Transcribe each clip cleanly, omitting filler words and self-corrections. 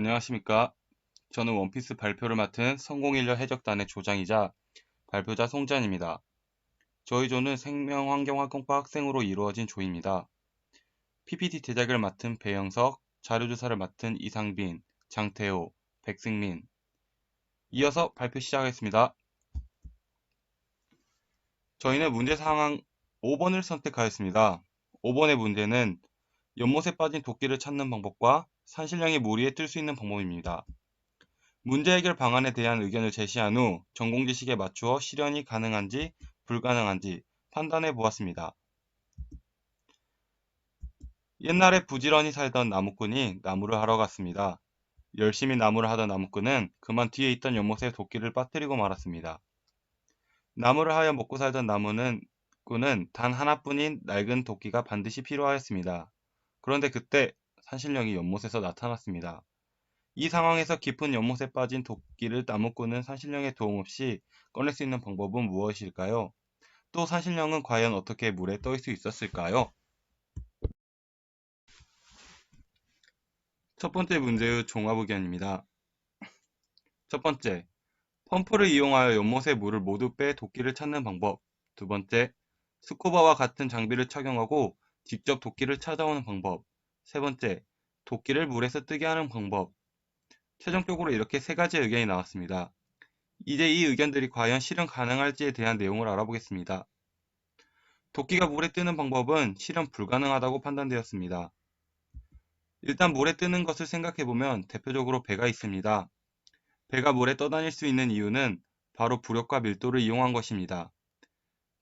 안녕하십니까. 저는 원피스 발표를 맡은 성공인력 해적단의 조장이자 발표자 송지환입니다. 저희 조는 생명환경학과 학생으로 이루어진 조입니다. PPT 제작을 맡은 배영석, 자료조사를 맡은 이상빈, 장태호, 백승민. 이어서 발표 시작하겠습니다. 저희는 문제 상황 5번을 선택하였습니다. 5번의 문제는 연못에 빠진 도끼를 찾는 방법과 산신령이 물 위에 뜰 수 있는 방법입니다. 문제 해결 방안에 대한 의견을 제시한 후 전공지식에 맞추어 실현이 가능한지 불가능한지 판단해 보았습니다. 옛날에 부지런히 살던 나무꾼이 나무를 하러 갔습니다. 열심히 나무를 하던 나무꾼은 그만 뒤에 있던 연못에 도끼를 빠뜨리고 말았습니다. 나무를 하여 먹고 살던 나무꾼은 단 하나뿐인 낡은 도끼가 반드시 필요하였습니다. 그런데 그때 산신령이 연못에서 나타났습니다. 이 상황에서 깊은 연못에 빠진 도끼를 나무꾼은 산신령의 도움 없이 꺼낼 수 있는 방법은 무엇일까요? 또 산신령은 과연 어떻게 물에 떠 있을 수 있었을까요? 첫 번째 문제의 종합 의견입니다. 첫 번째, 펌프를 이용하여 연못의 물을 모두 빼 도끼를 찾는 방법. 두 번째, 스쿠버와 같은 장비를 착용하고 직접 도끼를 찾아오는 방법. 세 번째, 도끼를 물에서 뜨게 하는 방법. 최종적으로 이렇게 세 가지 의견이 나왔습니다. 이제 이 의견들이 과연 실현 가능할지에 대한 내용을 알아보겠습니다. 도끼가 물에 뜨는 방법은 실현 불가능하다고 판단되었습니다. 일단 물에 뜨는 것을 생각해보면 대표적으로 배가 있습니다. 배가 물에 떠다닐 수 있는 이유는 바로 부력과 밀도를 이용한 것입니다.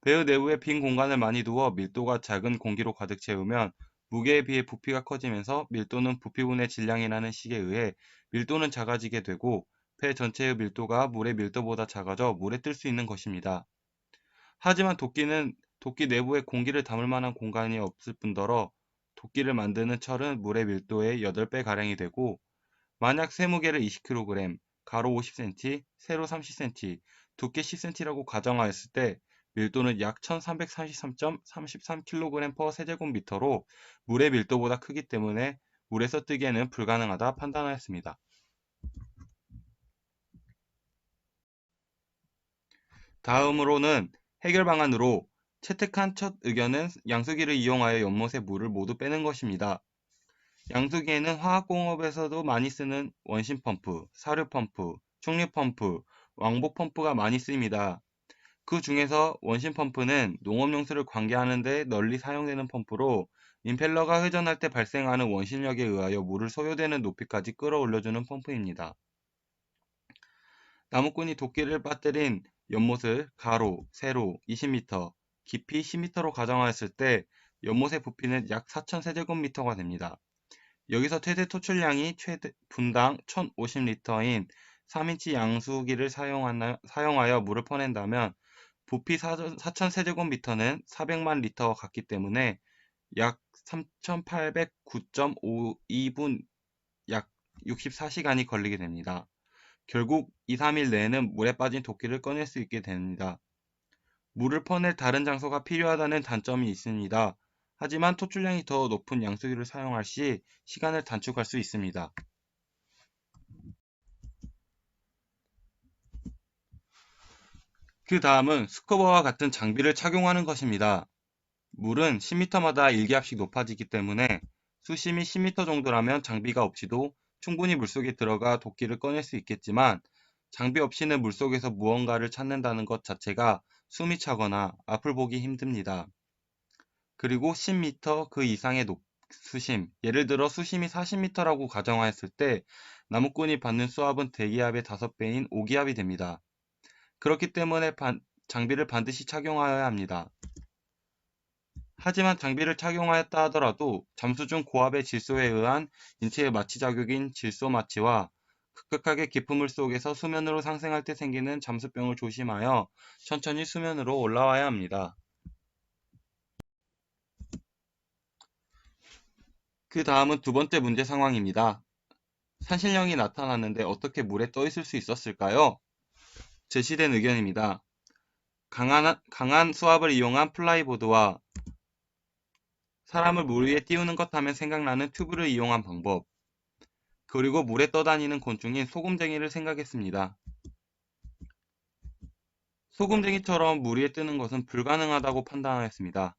배의 내부에 빈 공간을 많이 두어 밀도가 작은 공기로 가득 채우면 무게에 비해 부피가 커지면서 밀도는 부피분의 질량이라는 식에 의해 밀도는 작아지게 되고 배 전체의 밀도가 물의 밀도보다 작아져 물에 뜰 수 있는 것입니다. 하지만 도끼 내부에 공기를 담을 만한 공간이 없을 뿐더러 도끼를 만드는 철은 물의 밀도의 8배가량이 되고 만약 쇠 무게를 20kg, 가로 50cm, 세로 30cm, 두께 10cm라고 가정하였을 때 밀도는 약 1343.33kg/세제곱미터로 물의 밀도보다 크기 때문에 물에서 뜨기에는 불가능하다 판단하였습니다. 다음으로는 해결 방안으로 채택한 첫 의견은 양수기를 이용하여 연못의 물을 모두 빼는 것입니다. 양수기에는 화학공업에서도 많이 쓰는 원심펌프, 사료펌프, 충류펌프, 왕복펌프가 많이 쓰입니다. 그 중에서 원심펌프는 농업용수를 관계하는 데 널리 사용되는 펌프로 임펠러가 회전할 때 발생하는 원심력에 의하여 물을 소요되는 높이까지 끌어올려주는 펌프입니다. 나무꾼이 도끼를 빠뜨린 연못을 가로, 세로 20m, 깊이 10m로 가정하였을 때 연못의 부피는 약 4,000세제곱미터가 됩니다. 여기서 최대 토출량이 분당 1,050리터인 3인치 양수기를 사용하여 물을 퍼낸다면 부피 4,000세제곱미터는 400만 리터와 같기 때문에 약 3,809.52분 약 64시간이 걸리게 됩니다. 결국 2, 3일 내에는 물에 빠진 도끼를 꺼낼 수 있게 됩니다. 물을 퍼낼 다른 장소가 필요하다는 단점이 있습니다. 하지만 토출량이 더 높은 양수기를 사용할 시 시간을 단축할 수 있습니다. 그 다음은 스쿠버와 같은 장비를 착용하는 것입니다. 물은 10m마다 일기압씩 높아지기 때문에 수심이 10m 정도라면 장비가 없이도 충분히 물속에 들어가 도끼를 꺼낼 수 있겠지만 장비 없이는 물속에서 무언가를 찾는다는 것 자체가 숨이 차거나 앞을 보기 힘듭니다. 그리고 10m 그 이상의 수심, 예를 들어 수심이 40m라고 가정하였을 때 나무꾼이 받는 수압은 대기압의 5배인 5기압이 됩니다. 그렇기 때문에 장비를 반드시 착용하여야 합니다. 하지만 장비를 착용하였다 하더라도 잠수 중 고압의 질소에 의한 인체의 마취 자극인 질소 마취와 급격하게 깊은 물속에서 수면으로 상승할 때 생기는 잠수병을 조심하여 천천히 수면으로 올라와야 합니다. 그 다음은 두 번째 문제 상황입니다. 산신령이 나타났는데 어떻게 물에 떠 있을 수 있었을까요? 제시된 의견입니다. 강한 수압을 이용한 플라이보드와 사람을 물 위에 띄우는 것 하면 생각나는 튜브를 이용한 방법. 그리고 물에 떠다니는 곤충인 소금쟁이를 생각했습니다. 소금쟁이처럼 물 위에 뜨는 것은 불가능하다고 판단하였습니다.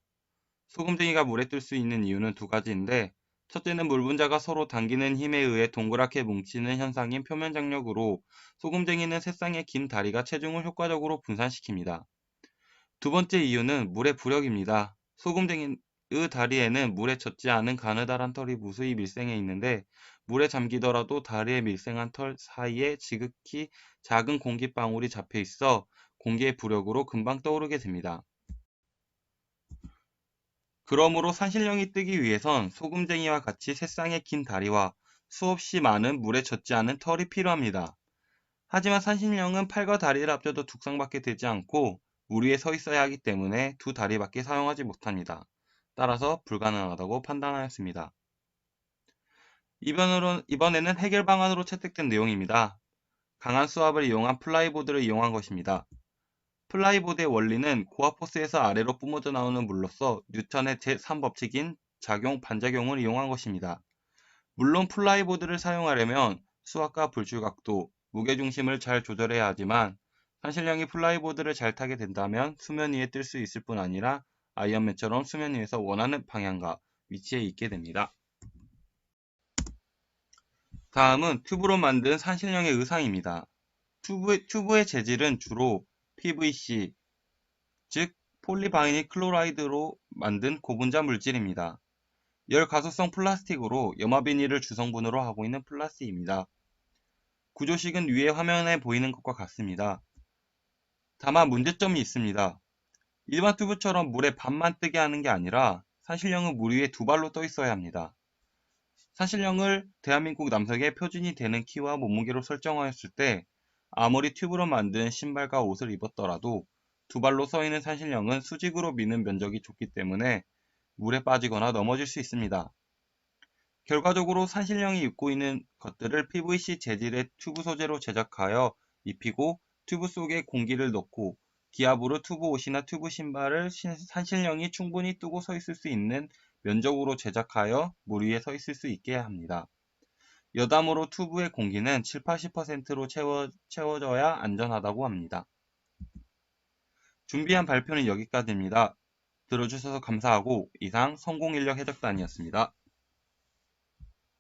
소금쟁이가 물에 뜰 수 있는 이유는 두 가지인데, 첫째는 물 분자가 서로 당기는 힘에 의해 동그랗게 뭉치는 현상인 표면 장력으로 소금쟁이는 새쌍의 긴 다리가 체중을 효과적으로 분산시킵니다. 두 번째 이유는 물의 부력입니다. 소금쟁이의 다리에는 물에 젖지 않은 가느다란 털이 무수히 밀생해 있는데, 물에 잠기더라도 다리에 밀생한 털 사이에 지극히 작은 공기방울이 잡혀 있어 공기의 부력으로 금방 떠오르게 됩니다. 그러므로 산신령이 뜨기 위해선 소금쟁이와 같이 새쌍의 긴 다리와 수없이 많은 물에 젖지 않은 털이 필요합니다. 하지만 산신령은 팔과 다리를 합쳐도 두 쌍밖에 되지 않고 물 위에 서 있어야 하기 때문에 두 다리밖에 사용하지 못합니다. 따라서 불가능하다고 판단하였습니다. 이번에는 해결 방안으로 채택된 내용입니다. 강한 수압을 이용한 플라이보드를 이용한 것입니다. 플라이보드의 원리는 고압 포스에서 아래로 뿜어져 나오는 물로서 뉴턴의 제3법칙인 작용 반작용을 이용한 것입니다. 물론 플라이보드를 사용하려면 수압과 불출각도, 무게중심을 잘 조절해야 하지만 산신령이 플라이보드를 잘 타게 된다면 수면 위에 뜰 수 있을 뿐 아니라 아이언맨처럼 수면 위에서 원하는 방향과 위치에 있게 됩니다. 다음은 튜브로 만든 산신령의 의상입니다. 튜브의 재질은 주로 PVC, 즉 폴리바이닐 클로라이드로 만든 고분자 물질입니다. 열 가소성 플라스틱으로 염화 비닐을 주성분으로 하고 있는 플라스틱입니다. 구조식은 위에 화면에 보이는 것과 같습니다. 다만 문제점이 있습니다. 일반 튜브처럼 물에 반만 뜨게 하는 게 아니라 산신령은 물 위에 두 발로 떠 있어야 합니다. 산신령을 대한민국 남성의 표준이 되는 키와 몸무게로 설정하였을 때 아무리 튜브로 만든 신발과 옷을 입었더라도 두 발로 서 있는 산신령은 수직으로 미는 면적이 좁기 때문에 물에 빠지거나 넘어질 수 있습니다. 결과적으로 산신령이 입고 있는 것들을 PVC 재질의 튜브 소재로 제작하여 입히고 튜브 속에 공기를 넣고 기압으로 튜브 옷이나 튜브 신발을 산신령이 충분히 뜨고 서 있을 수 있는 면적으로 제작하여 물 위에 서 있을 수 있게 합니다. 여담으로 튜브의 공기는 7~80%로 채워져야 안전하다고 합니다. 준비한 발표는 여기까지입니다. 들어주셔서 감사하고 이상 성공인력 해적단이었습니다.